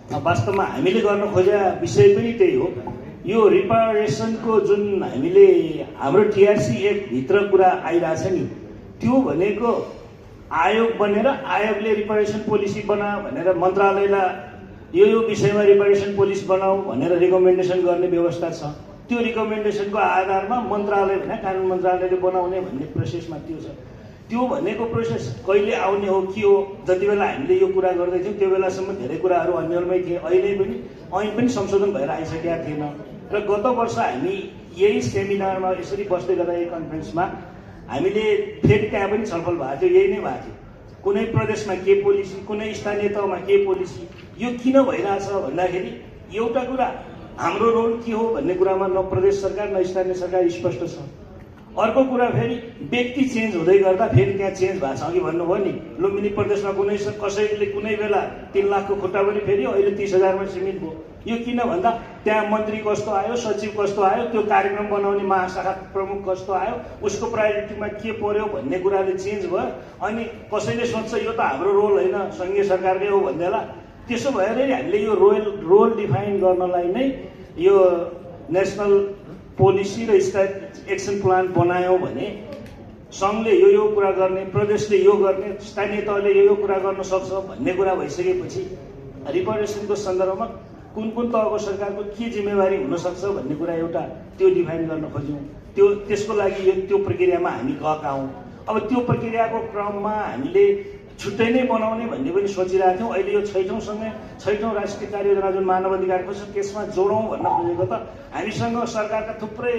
वास्तवमा हामीले गर्न खोजेका विषय पनि त्यही हो। यो रिपारेसनको जुन हामीले हाम्रो टिआरसी 1 भित्र कुरा आइरहेछ नि, त्यो भनेको आयोग बनेर आयोगले रिपारेसन पोलिसी बना भनेर मन्त्रालयलाई यो विषयमा रिपारेसन पोलिसी बनाऊ भनेर रिकमेन्डेसन गर्ने व्यवस्था छ। त्यो रिकमेन्डेसनको आधारमा मन्त्रालय भने कानुन मन्त्रालयले बनाउने भन्ने प्रोसेसमा त्यो छ। त्यो भनेको प्रोसेस कहिले आउने हो के हो, जति बेला हामीले यो कुरा गर्दै थियौँ त्यो बेलासम्म धेरै कुराहरू अन्यलमै थिए। अहिले पनि ऐन पनि संशोधन भएर आइसकेका थिएन। र गत वर्ष हामी यही सेमिनारमा यसरी बस्दै गर्दा यही कन्फरेन्समा हामीले फेरि त्यहाँ पनि छलफल भएको थियो, यही नै भएको थियो। कुनै प्रदेशमा के पोलिसी, कुनै स्थानीय तहमा के पोलिसी, यो किन भइरहेछ भन्दाखेरि एउटा कुरा हाम्रो रोल के हो भन्ने कुरामा न प्रदेश सरकार न स्थानीय सरकार स्पष्ट छ। अर्को कुरा फेरि व्यक्ति चेन्ज हुँदै गर्दा फेरि त्यहाँ चेन्ज भएको छ। अघि भन्नुभयो नि, लुम्बिनी प्रदेशमा कसैले कुनै बेला 3 लाखको खुट्टा पनि फेरि अहिले 30,000मा सीमित भयो। यो किन भन्दा त्यहाँ मन्त्री कस्तो आयो, सचिव कस्तो आयो, त्यो कार्यक्रम बनाउने महाशाखा प्रमुख कस्तो आयो, उसको प्रायोरिटीमा के पर्यो भन्ने कुराले चेन्ज भयो। अनि कसैले सोध्छ यो त हाम्रो रोल होइन, सङ्घीय सरकारकै हो भन्दैला। त्यसो भएर हामीले यो रोल डिफाइन गर्नलाई नै यो नेसनल पोलिसी र स्टेट एक्सन प्लान बनायौँ भने सङ्घले यो कुरा गर्ने, प्रदेशले यो गर्ने, स्थानीय तहले यो कुरा गर्न सक्छ भन्ने कुरा भइसकेपछि रिपारेसनको सन्दर्भमा कुन कुन तहको सरकारको के जिम्मेवारी हुनसक्छ भन्ने कुरा एउटा त्यो डिफाइन गर्न खोज्यौँ। त्यसको लागि त्यो प्रक्रियामा हामी गएका हौँ। अब त्यो प्रक्रियाको क्रममा हामीले छुट्टै नै बनाउने भन्ने पनि सोचिरहेका थियौँ। अहिले यो 6औं राष्ट्रिय कार्ययोजना जुन मानव अधिकारको छ त्यसमा जोडौँ भन्न खोजेको त हामीसँग सरकारका थुप्रै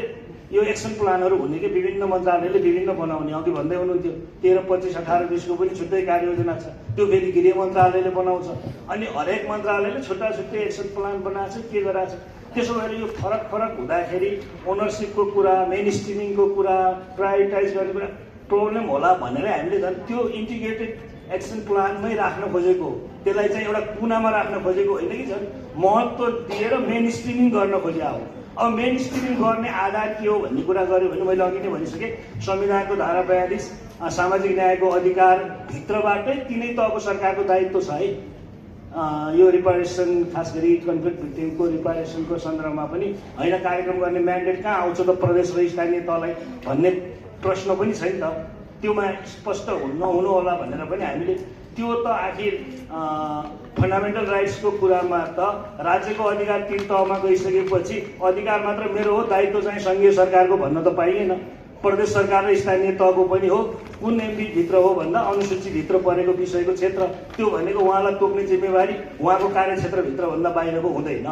यो एक्सन प्लानहरू हुने कि विभिन्न मन्त्रालयले विभिन्न बनाउने। अघि भन्दै हुनुहुन्थ्यो 13, 25, 18, 20को पनि छुट्टै कार्ययोजना छ। त्यो फेरि गृह मन्त्रालयले बनाउँछ। अनि हरेक मन्त्रालयले छुट्टा छुट्टै एक्सन प्लान बनाएको छ, के गराएको छ। त्यसो भएर यो फरक हुँदाखेरि ओनरसिपको कुरा, मेन स्ट्रिमिङको कुरा, प्रायोरिटाइज गर्ने कुरा प्रब्लम होला भनेर हामीले झन् त्यो इन्टिग्रेटेड एक्सन प्लानमै राख्न खोजेको हो। त्यसलाई चाहिँ एउटा कुनामा राख्न खोजेको होइन कि झन् महत्त्व दिएर मेन स्ट्रिमिङ गर्न खोजेको हो। अब मेन स्ट्रिमिङ गर्ने आधार के हो भन्ने कुरा गऱ्यो भने मैले अघि नै भनिसकेँ, संविधानको धारा 42 सामाजिक न्यायको अधिकार भित्रबाटै तिनै तहको सरकारको दायित्व छ है। यो रिपारेसन खास गरी कन्फ्लिक्ट भिक्टिमको रिपारेसनको सन्दर्भमा पनि होइन, कार्यक्रम गर्ने म्यान्डेट कहाँ आउँछ त प्रदेश र स्थानीय तहलाई भन्ने प्रश्न पनि छ नि त। त्योमा स्पष्ट नहुनु होला भनेर पनि हामीले त्यो त आखिर फन्डामेन्टल राइट्सको कुरामा त राज्यको अधिकार 3 तहमा गइसकेपछि अधिकार मात्र मेरो हो, दायित्व चाहिँ सङ्घीय सरकारको भन्न त पाइएन। प्रदेश सरकार र स्थानीय तहको पनि हो। कुन एमपी भित्र हो भन्दा अनुसूचीभित्र परेको विषयको क्षेत्र, त्यो भनेको उहाँलाई तोक्ने जिम्मेवारी उहाँको कार्यक्षेत्रभित्रभन्दा बाहिरको हुँदैन।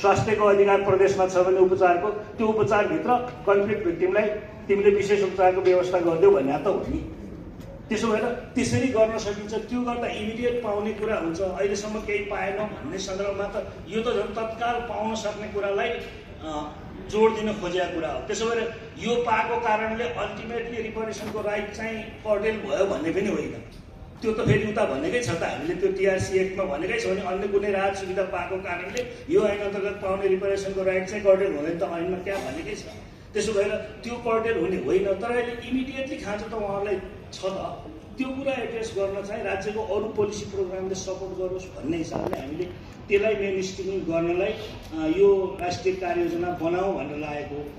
स्वास्थ्यको अधिकार प्रदेशमा छ भने उपचारको, त्यो उपचारभित्र कन्फ्लिक्ट भिक्टिमलाई तिमीले विशेष उपचारको व्यवस्था गरिदेऊ भन्ने त हो नि। त्यसो भएर त्यसरी गर्न सकिन्छ। त्यो गर्दा इमिडिएट पाउने कुरा हुन्छ। अहिलेसम्म केही पाएनौँ भन्ने सन्दर्भमा त यो त झन् तत्काल पाउन सक्ने कुरालाई जोड दिन खोजेको कुरा हो। त्यसो भएर यो पाएको कारणले अल्टिमेटली रिपारेसनको राइट चाहिँ कर्टेल भयो भन्ने पनि होइन। त्यो त फेरि उता भनेकै छ त, हामीले त्यो टिआरसी 1 मा भनेकै छ भने अन्य कुनै राहत सुविधा पाएको कारणले यो ऐन अन्तर्गत पाउने रिपारेसनको राइट चाहिँ कर्टेल हुँदैन त ऐनमा त्यहाँ भनेकै छ। त्यसो भएर त्यो कर्टेल हुने होइन। तर अहिले इमिडिएटली खाँचो त उहाँहरूलाई छ त। त्यो कुरा एड्रेस गर्न चाहिँ राज्यको अरू पोलिसी प्रोग्रामले सपोर्ट गरोस् भन्ने हिसाबले हामीले त्यसलाई मेन स्ट्रिमिङ गर्नलाई यो राष्ट्रिय कार्ययोजना बनाऊ भनेर लागेको।